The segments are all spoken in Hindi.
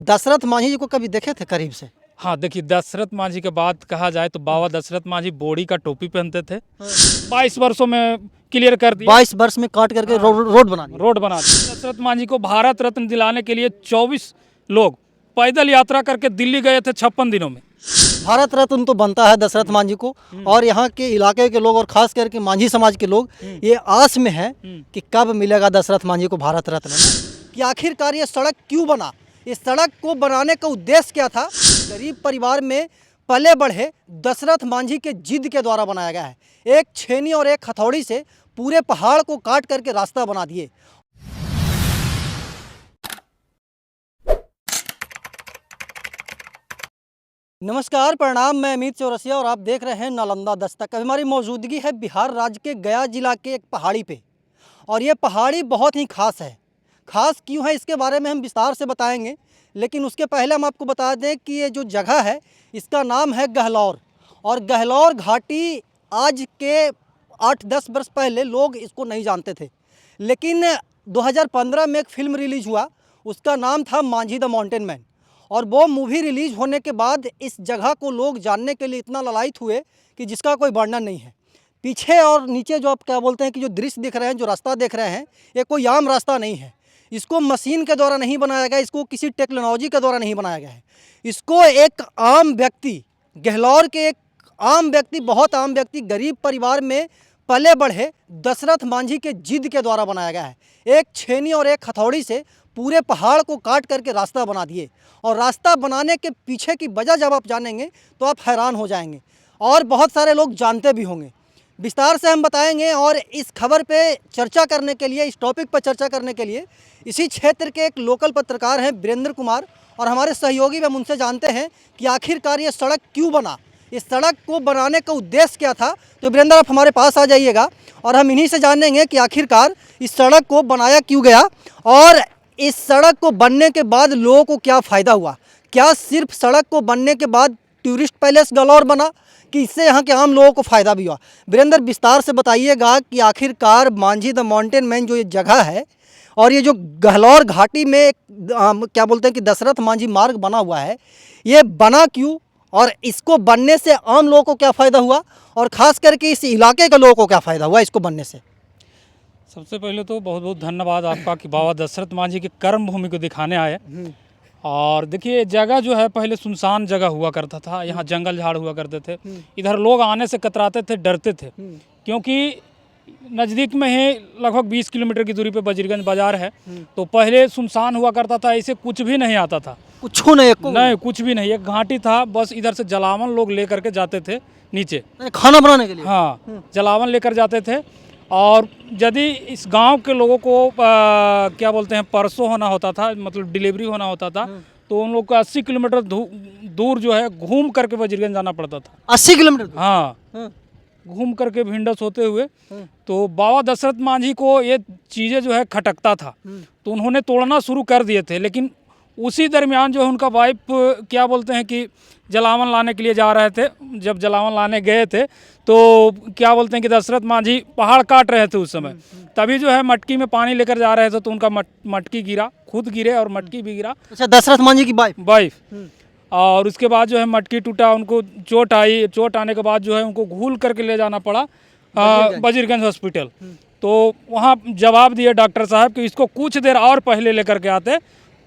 दशरथ मांझी जी को कभी देखे थे करीब से? हाँ, देखिए दशरथ मांझी की बात कहा जाए तो बाबा दशरथ मांझी बोड़ी का टोपी पहनते थे। 22 वर्षों में क्लियर कर दिया। 22 वर्ष में काट करके रोड बना दी। रोड बना दी। दशरथ मांझी को भारत रत्न दिलाने के लिए 24 लोग पैदल यात्रा करके दिल्ली गए थे 56 दिनों में। भारत रत्न तो बनता है दशरथ मांझी को, और यहाँ के इलाके के लोग और खास करके मांझी समाज के लोग ये आस में है कि कब मिलेगा दशरथ मांझी को भारत रत्न, कि आखिरकार ये सड़क क्यों बना। इस सड़क को बनाने का उद्देश्य क्या था? गरीब परिवार में पले बढ़े दशरथ मांझी के जिद के द्वारा बनाया गया है। एक छेनी और एक हथौड़ी से पूरे पहाड़ को काट करके रास्ता बना दिए। नमस्कार, प्रणाम। मैं अमित चौरसिया और आप देख रहे हैं नालंदा दस्तक। अभी हमारी मौजूदगी है बिहार राज्य के गया जिला के एक पहाड़ी पे, और ये पहाड़ी बहुत ही खास है। खास क्यों है इसके बारे में हम विस्तार से बताएंगे, लेकिन उसके पहले हम आपको बता दें कि ये जो जगह है इसका नाम है गहलौर। और गहलौर घाटी आज के 8-10 वर्ष पहले लोग इसको नहीं जानते थे, लेकिन 2015 में एक फिल्म रिलीज़ हुआ, उसका नाम था मांझी द माउंटेन मैन। और वो मूवी रिलीज़ होने के बाद इस जगह को लोग जानने के लिए इतना ललायत हुए कि जिसका कोई वर्णन नहीं है। पीछे और नीचे जो आप क्या बोलते हैं कि जो दृश्य दिख रहे हैं, जो रास्ता देख रहे हैं, ये कोई आम रास्ता नहीं है। इसको मशीन के द्वारा नहीं बनाया गया, इसको किसी टेक्नोलॉजी के द्वारा नहीं बनाया गया है। इसको एक आम व्यक्ति, गहलौर के एक आम व्यक्ति, बहुत आम व्यक्ति, गरीब परिवार में पले बढ़े दशरथ मांझी के जिद के द्वारा बनाया गया है। एक छेनी और एक हथौड़ी से पूरे पहाड़ को काट करके रास्ता बना दिए। और रास्ता बनाने के पीछे की वजह जब आप जानेंगे तो आप हैरान हो जाएंगे, और बहुत सारे लोग जानते भी होंगे। विस्तार से हम बताएंगे। और इस खबर पे चर्चा करने के लिए, इस टॉपिक पर चर्चा करने के लिए इसी क्षेत्र के एक लोकल पत्रकार हैं वीरेंद्र कुमार, और हमारे सहयोगी भी हम उनसे जानते हैं कि आखिरकार ये सड़क क्यों बना, इस सड़क को बनाने का उद्देश्य क्या था। तो वीरेंद्र, आप हमारे पास आ जाइएगा और हम इन्हीं से जानेंगे कि आखिरकार इस सड़क को बनाया क्यों गया, और इस सड़क को बनने के बाद लोगों को क्या फ़ायदा हुआ। क्या सिर्फ सड़क को बनने के बाद टूरिस्ट पैलेस गलौर बना, कि इससे यहाँ के आम लोगों को फ़ायदा भी हुआ। वीरेंद्र, विस्तार से बताइएगा कि आखिरकार मांझी द माउंटेन मैन जो ये जगह है, और ये जो गहलौर घाटी में क्या बोलते हैं कि दशरथ मांझी मार्ग बना हुआ है, ये बना क्यों, और इसको बनने से आम लोगों को क्या फ़ायदा हुआ, और ख़ास करके इस इलाके के लोगों को क्या फ़ायदा हुआ इसको बनने से। सबसे पहले तो बहुत बहुत धन्यवाद आपका कि बाबा दशरथ मांझी की कर्म भूमि को दिखाने आए। और देखिए, जगह जो है पहले सुनसान जगह हुआ करता था, यहाँ जंगल झाड़ हुआ करते थे। इधर लोग आने से कतराते थे, डरते थे, क्योंकि नज़दीक में ही लगभग 20 किलोमीटर की दूरी पे बजीरगंज बाजार है। तो पहले सुनसान हुआ करता था, ऐसे कुछ भी नहीं आता था, कुछ नहीं, कुछ भी नहीं। एक घाटी था, बस इधर से जलावन लोग लेकर के जाते थे नीचे, खाना बनाने के लिए। हाँ, जलावन लेकर जाते थे। और यदि इस गांव के लोगों को क्या बोलते हैं, परसों होना होता था, मतलब डिलीवरी होना होता था, तो उन लोग को 80 किलोमीटर दूर जो है घूम करके बजीरगंज जाना पड़ता था। 80 किलोमीटर? हाँ, घूम करके भिंडस होते हुए। तो बाबा दशरथ मांझी को ये चीज़ें जो है खटकता था, तो उन्होंने तोड़ना शुरू कर दिए थे। लेकिन उसी दरमियान जो है उनका वाइफ क्या बोलते हैं कि जलावन लाने के लिए जा रहे थे। जब जलावन लाने गए थे तो क्या बोलते हैं कि दशरथ मांझी पहाड़ काट रहे थे उस समय, तभी जो है मटकी में पानी लेकर जा रहे थे, तो उनका मटकी गिरा, खुद गिरे और मटकी भी गिरा। अच्छा, दशरथ मांझी की वाइफ। और उसके बाद जो है मटकी टूटा, उनको चोट आई। चोट आने के बाद जो है उनको घूल करके ले जाना पड़ा बजीरगंज हॉस्पिटल। तो वहाँ जवाब दिए डॉक्टर साहब कि इसको कुछ देर और पहले लेकर के आते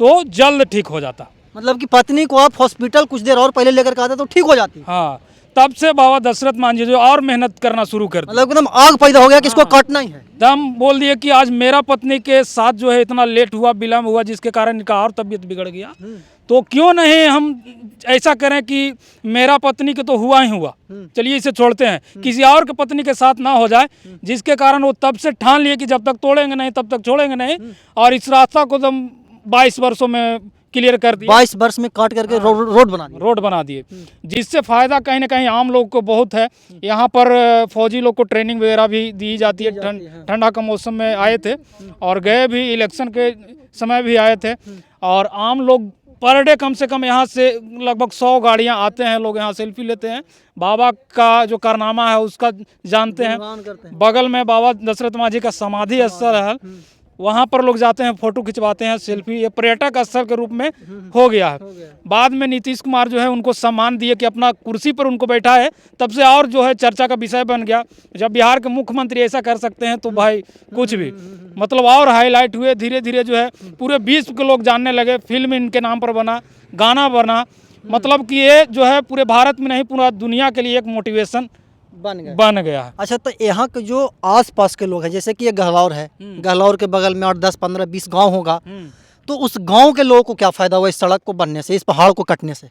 तो जल्द ठीक हो जाता। मतलब कि पत्नी को आप हॉस्पिटल कुछ देर और पहले लेकर के आते तो ठीक हो जाती। हाँ, तब से बाबा दशरथ मांझी जो और मेहनत करना शुरू कर दी। मतलब एकदम आग पैदा हो गया कि इसको काटना ही है। दम बोल दिए कि आज मेरा पत्नी के साथ जो है इतना लेट हुआ, विलम्ब हुआ, जिसके कारण इनका और तबीयत बिगड़ गया, तो क्यों नहीं हम ऐसा करें कि मेरा पत्नी के तो हुआ ही हुआ, चलिए इसे छोड़ते हैं, किसी और के पत्नी के साथ ना हो जाए। जिसके कारण वो तब से ठान लिए कि जब तक तोड़ेंगे नहीं तब तक छोड़ेंगे नहीं। और इस रास्ता को एकदम 22 वर्षों में क्लियर कर दिया। 22 वर्ष में काट करके रोड बना दिए। जिससे फ़ायदा कहीं ना कहीं आम लोग को बहुत है। यहाँ पर फौजी लोग को ट्रेनिंग वगैरह भी दी जाती है। ठंडा का मौसम में आए थे, और गए भी इलेक्शन के समय भी आए थे। और आम लोग पर डे कम से कम यहाँ से लगभग 100 गाड़ियाँ आते हैं, लोग यहाँ सेल्फी लेते हैं, बाबा का जो कारनामा है उसका जानते हैं। बगल में बाबा दशरथ मांझी का समाधि स्थल है, वहाँ पर लोग जाते हैं, फोटो खिंचवाते हैं, सेल्फी, ये पर्यटक स्थल के रूप में हो गया है। बाद में नीतीश कुमार जो है उनको सम्मान दिए कि अपना कुर्सी पर उनको बैठा है, तब से और जो है चर्चा का विषय बन गया। जब बिहार के मुख्यमंत्री ऐसा कर सकते हैं तो भाई कुछ भी मतलब और हाईलाइट हुए, धीरे धीरे जो है पूरे विश्व के लोग जानने लगे। फिल्म इनके नाम पर बना, गाना बना, मतलब कि ये जो है पूरे भारत में नहीं पूरा दुनिया के लिए एक मोटिवेशन बन गया है। अच्छा, तो यहाँ के जो आसपास के लोग हैं, जैसे कि ये गहलौर है, गहलौर के बगल में और 10, 15, 20 गांव होगा, तो उस गांव के लोगों को क्या फायदा हुआ इस सड़क को बनने से, इस पहाड़ को कटने से?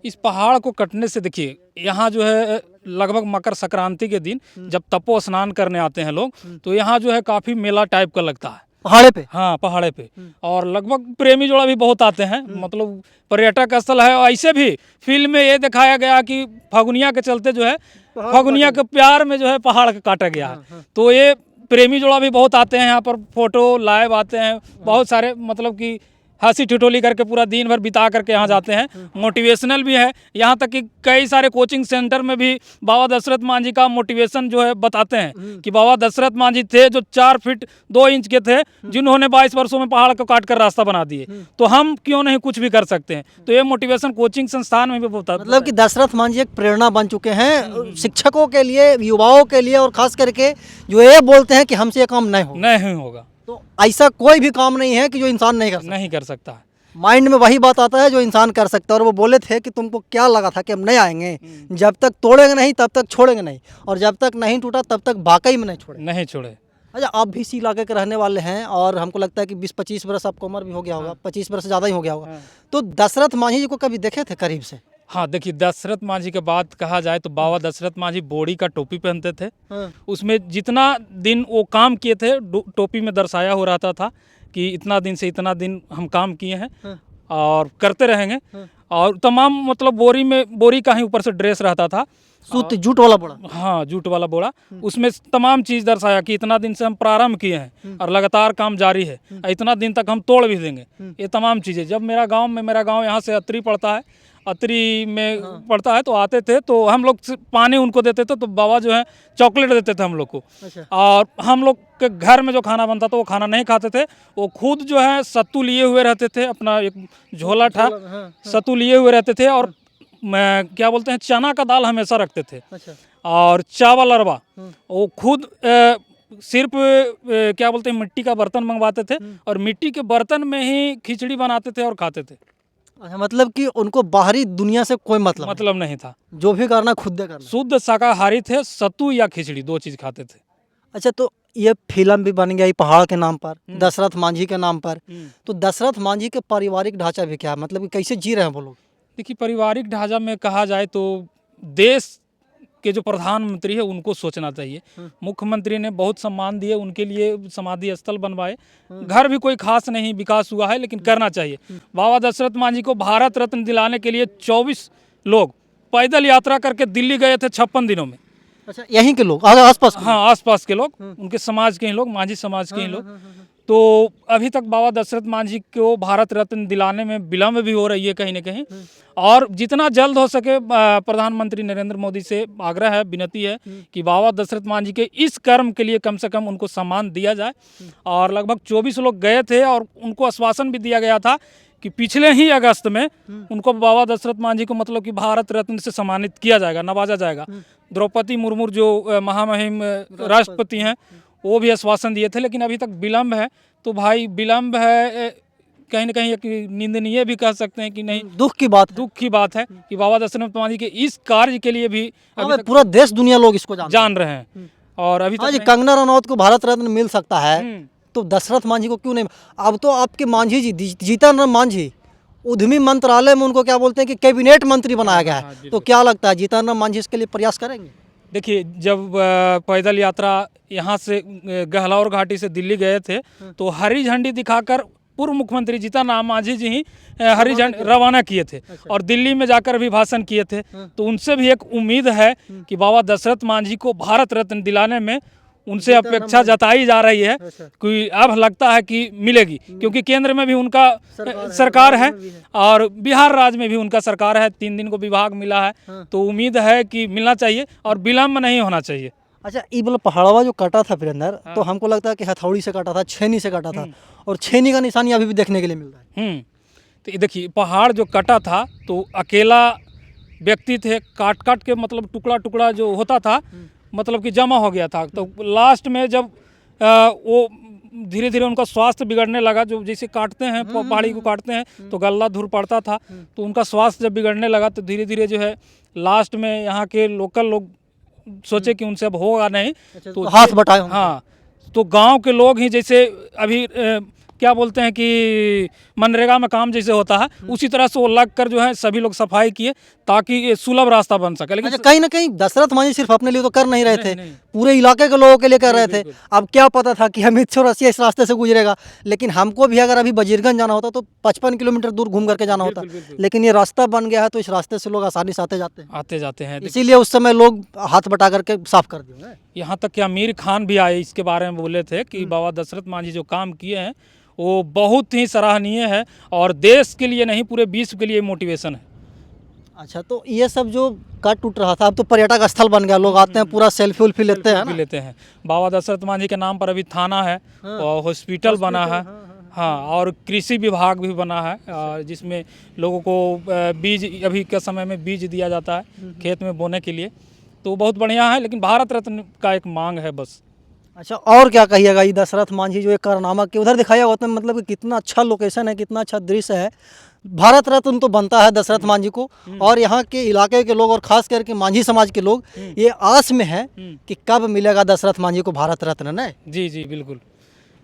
इस पहाड़ को कटने से देखिए, यहाँ जो है लगभग मकर संक्रांति के दिन जब तपो स्नान करने आते हैं लोग, तो यहाँ जो है काफ़ी मेला टाइप का लगता है पहाड़े पे। हाँ, पहाड़े पे। और लगभग प्रेमी जोड़ा भी बहुत आते हैं, मतलब पर्यटक स्थल है। और ऐसे भी फिल्म में ये दिखाया गया कि फगुनिया के चलते जो है फगुनिया के प्यार में जो है पहाड़ काटा गया है। तो ये प्रेमी जोड़ा भी बहुत आते हैं यहाँ पर, फोटो लाइव आते हैं बहुत सारे, मतलब कि हंसी ठिठोली करके पूरा दिन भर बिता करके यहाँ जाते हैं। मोटिवेशनल भी है, यहाँ तक कि कई सारे कोचिंग सेंटर में भी बाबा दशरथ मांझी का मोटिवेशन जो है बताते हैं कि बाबा दशरथ मांझी थे जो 4 फीट 2 इंच के थे, जिन्होंने 22 वर्षों में पहाड़ को काट कर रास्ता बना दिए, तो हम क्यों नहीं कुछ भी कर सकते हैं। तो ये मोटिवेशन कोचिंग संस्थान में भी होता है। मतलब कि दशरथ मांझी एक प्रेरणा बन चुके हैं शिक्षकों के लिए, युवाओं के लिए, और खास करके जो ये बोलते हैं कि हमसे ये काम नहीं होगा। तो ऐसा कोई भी काम नहीं है कि जो इंसान नहीं कर सकता है। माइंड में वही बात आता है जो इंसान कर सकता है। और वो बोले थे कि तुमको क्या लगा था कि हम नहीं आएंगे, जब तक तोड़ेंगे नहीं तब तक छोड़ेंगे नहीं, और जब तक नहीं टूटा तब तक वाकई में नहीं छोड़े। अच्छा, आप भी इसी इलाके के रहने वाले हैं और हमको लगता है कि 20-25 वर्ष आपको उम्र भी हो गया होगा, 25 वर्ष ज़्यादा ही हो गया होगा। तो दशरथ मांझी जी को कभी देखे थे करीब से? हाँ, देखिए, दशरथ मांझी के बात कहा जाए तो बाबा दशरथ मांझी बोड़ी का टोपी पहनते थे। उसमें जितना दिन वो काम किए थे टोपी में दर्शाया हो रहता था कि इतना दिन से इतना दिन हम काम किए हैं और करते रहेंगे। और तमाम मतलब बोरी का ही ऊपर से ड्रेस रहता था, सूत जूट वाला बोरा। हाँ, जूट वाला बोरा। उसमें तमाम चीज़ दर्शाया कि इतना दिन से हम प्रारंभ किए हैं और लगातार काम जारी है, इतना दिन तक हम तोड़ भी देंगे। ये तमाम चीज़ें जब मेरा गांव यहाँ से अतरी पड़ता है, अतरी में पड़ता है, तो आते थे तो हम लोग पानी उनको देते थे, तो बाबा जो है चॉकलेट देते थे हम लोग को। और हम लोग के घर में जो खाना बनता था वो खाना नहीं खाते थे, वो खुद जो है सत्तू लिए हुए रहते थे, अपना एक झोला था, सत्तू लिए हुए रहते थे। और क्या बोलते हैं, चना का दाल हमेशा रखते थे। और चावल अरवा वो खुद सिर्फ क्या बोलते हैं, मिट्टी का बर्तन मंगवाते थे और मिट्टी के बर्तन में ही खिचड़ी बनाते थे और खाते थे। अच्छा, मतलब कि उनको बाहरी दुनिया से कोई मतलब नहीं था, जो भी करना खुद करना। शुद्ध शाकाहारी थे, सत्तू या खिचड़ी 2 चीज़ खाते थे। अच्छा, तो ये फिल्म भी बन गई पहाड़ के नाम पर, दशरथ मांझी के नाम पर। तो दशरथ मांझी के पारिवारिक ढांचा भी क्या है, मतलब कि कैसे जी रहे हैं वो लोग? देखिए, पारिवारिक ढांचा में कहा जाए तो देश के जो प्रधानमंत्री है उनको सोचना चाहिए। मुख्यमंत्री ने बहुत सम्मान दिए, उनके लिए समाधि स्थल बनवाए, घर भी कोई खास नहीं विकास हुआ है, लेकिन करना चाहिए। बाबा दशरथ मांझी को भारत रत्न दिलाने के लिए 24 लोग पैदल यात्रा करके दिल्ली गए थे 56 दिनों में। अच्छा, यहीं के लोग, आसपास? हाँ, आसपास के लोग, उनके समाज के ही लोग, मांझी समाज के ही लोग। तो अभी तक बाबा दशरथ मांझी को भारत रत्न दिलाने में विलम्ब भी हो रही है कहीं ना कहीं। और जितना जल्द हो सके प्रधानमंत्री नरेंद्र मोदी से आग्रह है, विनती है कि बाबा दशरथ मांझी के इस कर्म के लिए कम से कम उनको सम्मान दिया जाए। और लगभग 24 लोग गए थे और उनको आश्वासन भी दिया गया था कि पिछले ही अगस्त में उनको बाबा दशरथ मांझी को मतलब कि भारत रत्न से सम्मानित किया जाएगा, नवाजा जाएगा। द्रौपदी मुर्मू जो महामहिम राष्ट्रपति हैं वो भी आश्वासन दिए थे, लेकिन अभी तक विलम्ब है। तो भाई विलम्ब है, कहीं ना कहीं एक निंदनीय भी कह सकते हैं कि नहीं, दुख की बात है कि बाबा दशरथ मांझी के इस कार्य के लिए भी अभी पूरा देश दुनिया लोग इसको जान रहे हैं। और अभी तक कंगना रनौत को भारत रत्न मिल सकता है, तो दशरथ मांझी को क्यों नहीं? अब तो आपके मांझी जी, जीतन राम मांझी, उद्यमी मंत्रालय में उनको क्या बोलते हैं कि कैबिनेट मंत्री बनाया गया है। तो क्या लगता है जीतन राम मांझी इसके लिए प्रयास करेंगे? देखिए, जब पैदल यात्रा यहाँ से गहलौर घाटी से दिल्ली गए थे तो हरी झंडी दिखाकर पूर्व मुख्यमंत्री जीतन राम मांझी जी ही हरी झंडी रवाना किए थे और दिल्ली में जाकर भी भाषण किए थे। तो उनसे भी एक उम्मीद है कि बाबा दशरथ मांझी को भारत रत्न दिलाने में उनसे अपेक्षा जताई जा रही है कि अब लगता है कि मिलेगी, क्योंकि केंद्र में भी उनका सरकार है और बिहार राज्य में भी उनका सरकार है। 3 दिन को विभाग मिला है, तो उम्मीद है कि मिलना चाहिए और विलम्ब नहीं होना चाहिए। अच्छा, ये मतलब पहाड़वा जो कटा था वीरेंद्र, तो हमको लगता है कि हथौड़ी से काटा था, छेनी से काटा था, और छेनी का निशान अभी भी देखने के लिए मिल रहा है। तो ये देखिए पहाड़ जो कटा था तो अकेला व्यक्ति थे, काट काट के मतलब टुकड़ा टुकड़ा जो होता था मतलब कि जमा हो गया था। तो लास्ट में जब वो धीरे धीरे उनका स्वास्थ्य बिगड़ने लगा, जो जैसे काटते हैं पहाड़ी को काटते हैं तो गल्ला धूर पड़ता था, तो उनका स्वास्थ्य जब बिगड़ने लगा तो धीरे धीरे जो है लास्ट में यहाँ के लोकल लोग सोचे कि उनसे अब होगा नहीं, तो हाथ बटाए होंगे। हाँ, तो गांव के लोग ही जैसे अभी क्या बोलते हैं कि मनरेगा में काम जैसे होता है उसी तरह से वो लग कर जो है सभी लोग सफाई किए ताकि ये सुलभ रास्ता बन सके। लेकिन अच्छा, कहीं ना कहीं दशरथ मांझी सिर्फ अपने लिए तो कर नहीं रहे थे, नहीं। पूरे इलाके के लोगों के लिए कर रहे थे। अब क्या पता था कि अमित चौरसिया इस रास्ते से गुजरेगा, लेकिन हमको भी अगर अभी बजीरगंज जाना होता तो 55 किलोमीटर दूर घूम करके जाना होता, लेकिन ये रास्ता बन गया है तो इस रास्ते से लोग आसानी से आते जाते हैं। इसीलिए उस समय लोग हाथ बटा करके साफ कर दिए। यहाँ तक कि आमिर खान भी आए इसके बारे में बोले थे कि बाबा दशरथ मांझी जो काम किए हैं वो बहुत ही सराहनीय है और देश के लिए नहीं पूरे विश्व के लिए मोटिवेशन है। अच्छा, तो ये सब जो कट टूट रहा था अब तो पर्यटक स्थल बन गया, लोग आते हैं पूरा सेल्फी उल्फी लेते हैं ना? लेते हैं। बाबा दशरथ मांझी के नाम पर अभी थाना है और हॉस्पिटल बना है। हाँ, और कृषि विभाग भी बना है जिसमें लोगों को बीज अभी के समय में बीज दिया जाता है खेत में बोने के लिए, तो बहुत बढ़िया है। लेकिन भारत रत्न का एक मांग है बस। अच्छा, और क्या कहिएगा, ये दशरथ मांझी जो एक कारनामा के उधर दिखाया होता है, मतलब कि कितना अच्छा लोकेशन है, कितना अच्छा दृश्य है। भारत रत्न तो बनता है दशरथ मांझी को, और यहाँ के इलाके के लोग और खास करके मांझी समाज के लोग ये आस में है कि कब मिलेगा दशरथ मांझी को भारत रत्न। न जी जी बिल्कुल।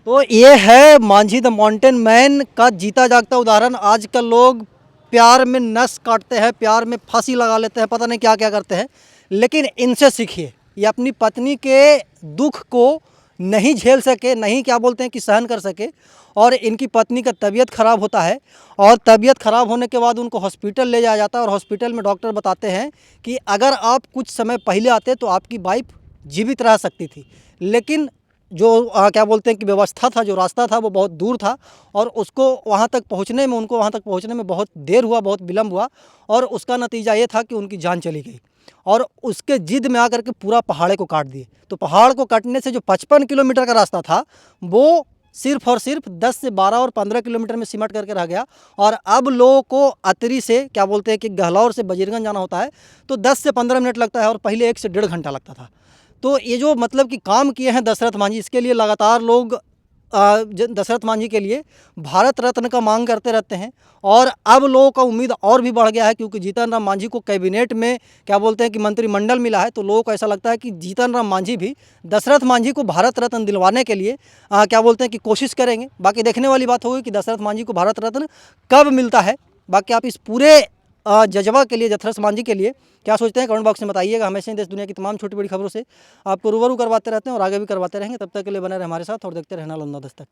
तो ये है मांझी द माउंटेन मैन का जीता जागता उदाहरण। आजकल लोग प्यार में नस काटते हैं, प्यार में फांसी लगा लेते हैं, पता नहीं क्या क्या करते हैं, लेकिन इनसे सीखिए। ये अपनी पत्नी के दुख को नहीं झेल सके, नहीं क्या बोलते हैं कि सहन कर सके, और इनकी पत्नी का तबीयत ख़राब होता है, और तबीयत ख़राब होने के बाद उनको हॉस्पिटल ले जाया जाता है, और हॉस्पिटल में डॉक्टर बताते हैं कि अगर आप कुछ समय पहले आते तो आपकी वाइफ जीवित रह सकती थी, लेकिन जो क्या बोलते हैं कि व्यवस्था था, जो रास्ता था वो बहुत दूर था, और उसको वहाँ तक पहुँचने में उनको वहाँ तक पहुँचने में बहुत देर हुआ, बहुत विलम्ब हुआ, और उसका नतीजा ये था कि उनकी जान चली गई। और उसके जिद में आकर के पूरा पहाड़े को काट दिए। तो पहाड़ को काटने से जो 55 किलोमीटर का रास्ता था वो सिर्फ और सिर्फ 10 से 12 और 15 किलोमीटर में सिमट करके रह गया। और अब लोगों को अतरी से क्या बोलते हैं कि गहलौर से बजीरगंज जाना होता है तो 10 से 15 मिनट लगता है, और पहले 1 से 1.5 घंटा लगता था। तो ये जो मतलब कि काम किए हैं दशरथ मांझी, इसके लिए लगातार लोग दशरथ मांझी के लिए भारत रत्न का मांग करते रहते हैं। और अब लोगों का उम्मीद और भी बढ़ गया है, क्योंकि जीतन राम मांझी को कैबिनेट में क्या बोलते हैं कि मंत्रिमंडल मिला है, तो लोगों को ऐसा लगता है कि जीतन राम मांझी भी दशरथ मांझी को भारत रत्न दिलवाने के लिए क्या बोलते हैं कि कोशिश करेंगे। बाकी देखने वाली बात होगी कि दशरथ मांझी को भारत रत्न कब मिलता है। बाकी आप इस पूरे जज्बा के लिए, दशरथ मांझी के लिए क्या सोचते हैं, कमेंट बॉक्स में बताइएगा। हमेशा ही देश दुनिया की तमाम छोटी बड़ी खबरों से आपको रूबरू करवाते रहते हैं और आगे भी करवाते रहेंगे। तब तक के लिए बने रहे हमारे साथ और देखते रहना नालंदा दस्तक।